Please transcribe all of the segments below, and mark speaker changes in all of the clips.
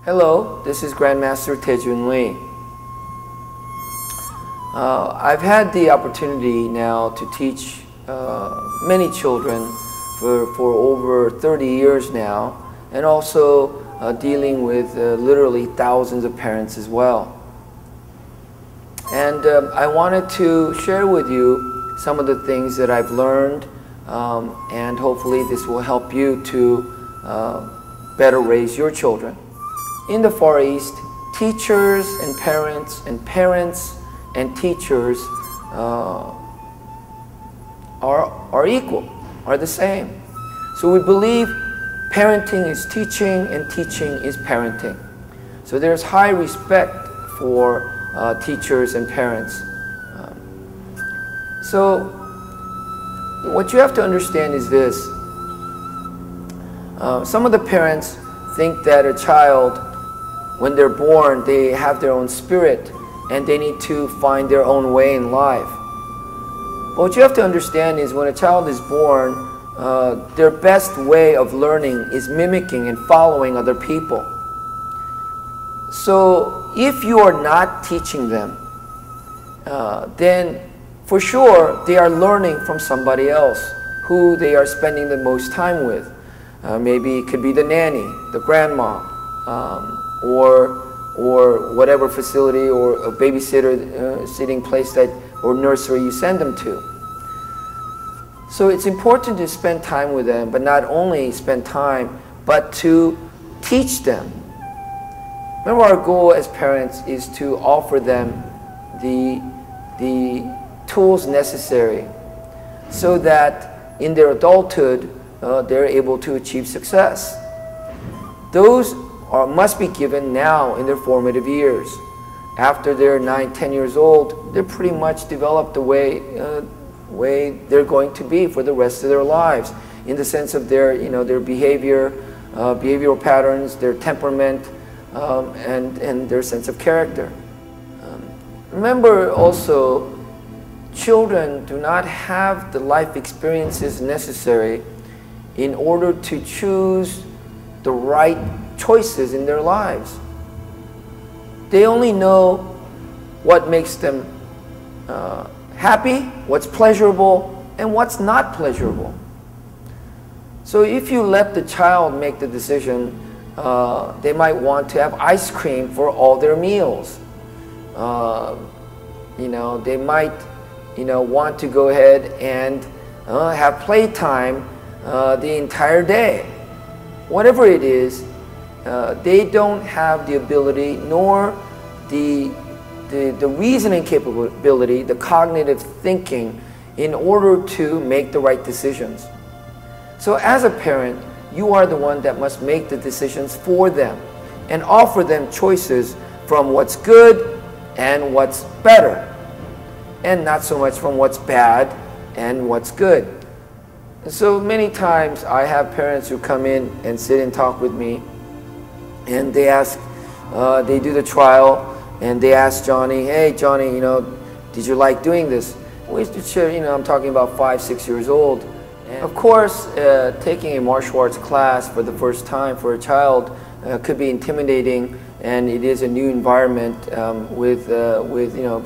Speaker 1: Hello, this is Grandmaster Taejoon Lee. I've had the opportunity now to teach many children for over 30 years now, and also dealing with literally thousands of parents as well. And I wanted to share with you some of the things that I've learned, and hopefully this will help you to better raise your children. In the Far East, teachers and parents and teachers are equal, are the same. So we believe parenting is teaching and teaching is parenting. So there's high respect for teachers and parents. So what you have to understand is this. Some of the parents think that a child, when they're born, they have their own spirit and they need to find their own way in life. But what you have to understand is when a child is born, their best way of learning is mimicking and following other people. So if you are not teaching them, then for sure they are learning from somebody else who they are spending the most time with. Maybe it could be the nanny, the grandma, or whatever facility or a babysitter sitting place or nursery you send them to. So it's important to spend time with them, but not only spend time, but to teach them. Remember, our goal as parents is to offer them the tools necessary so that in their adulthood they're able to achieve success. Those must be given now in their formative years. After they're 9, 10 years old, they're pretty much developed the way they're going to be for the rest of their lives, in the sense of their behavior, behavioral patterns, their temperament, and their sense of character. Remember also, children do not have the life experiences necessary in order to choose the right choices in their lives. They only know what makes them happy, what's pleasurable, and what's not pleasurable. So if you let the child make the decision, they might want to have ice cream for all their meals. They might want to go ahead and have playtime the entire day. Whatever it is, they don't have the ability nor the reasoning capability, the cognitive thinking in order to make the right decisions. So as a parent, you are the one that must make the decisions for them and offer them choices from what's good and what's better, and not so much from what's bad and what's good. So many times I have parents who come in and sit and talk with me, and they ask, they do the trial, and they ask Johnny, hey Johnny, did you like doing this? We used to share, I'm talking about 5, 6 years old. And of course, taking a martial arts class for the first time for a child could be intimidating, and it is a new environment with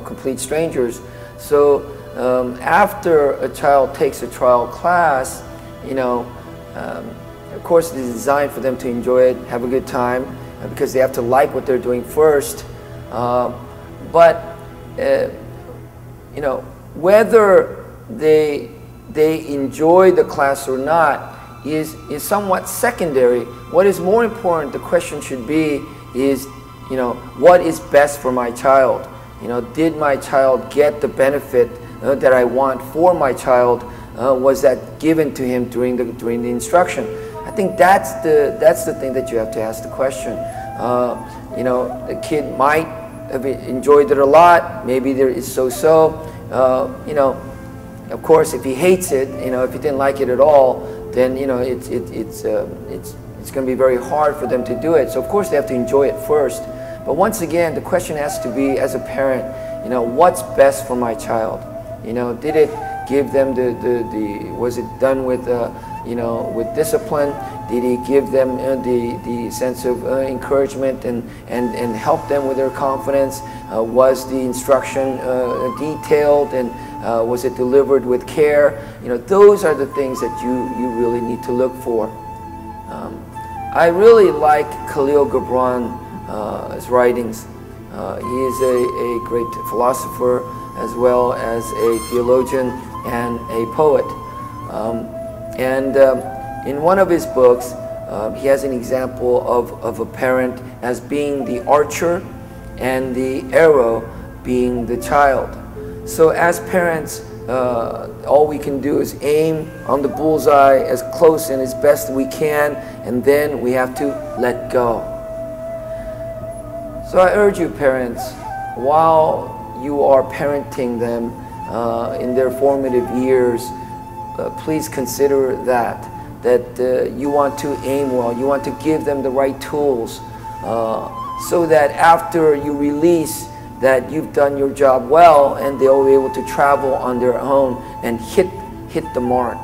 Speaker 1: complete strangers. So after a child takes a trial class, of course it is designed for them to enjoy it, have a good time, because they have to like what they're doing first. Whether they enjoy the class or not is somewhat secondary. What is more important, the question should be, is what is best for my child? Did my child get the benefit that I want for my child? Was that given to him during the instruction? I think that's the thing that you have to ask the question. The kid might have enjoyed it a lot. Maybe there is so-so. Of course, if he hates it, if he didn't like it at all, then it's going to be very hard for them to do it. So of course they have to enjoy it first. But once again, the question has to be, as a parent, what's best for my child? Did it give them was it done with you know, with discipline? Did he give them the sense of encouragement and help them with their confidence? Was the instruction detailed, and was it delivered with care? You know, those are the things that you really need to look for. I really like Khalil Gibran's writings. He is a great philosopher as well as a theologian and a poet. In one of his books, he has an example of a parent as being the archer and the arrow being the child. So as parents, all we can do is aim on the bullseye as close and as best we can, and then we have to let go. So I urge you, parents, while you are parenting them in their formative years, please consider that you want to aim well, you want to give them the right tools so that after you release, that you've done your job well and they'll be able to travel on their own and hit the mark.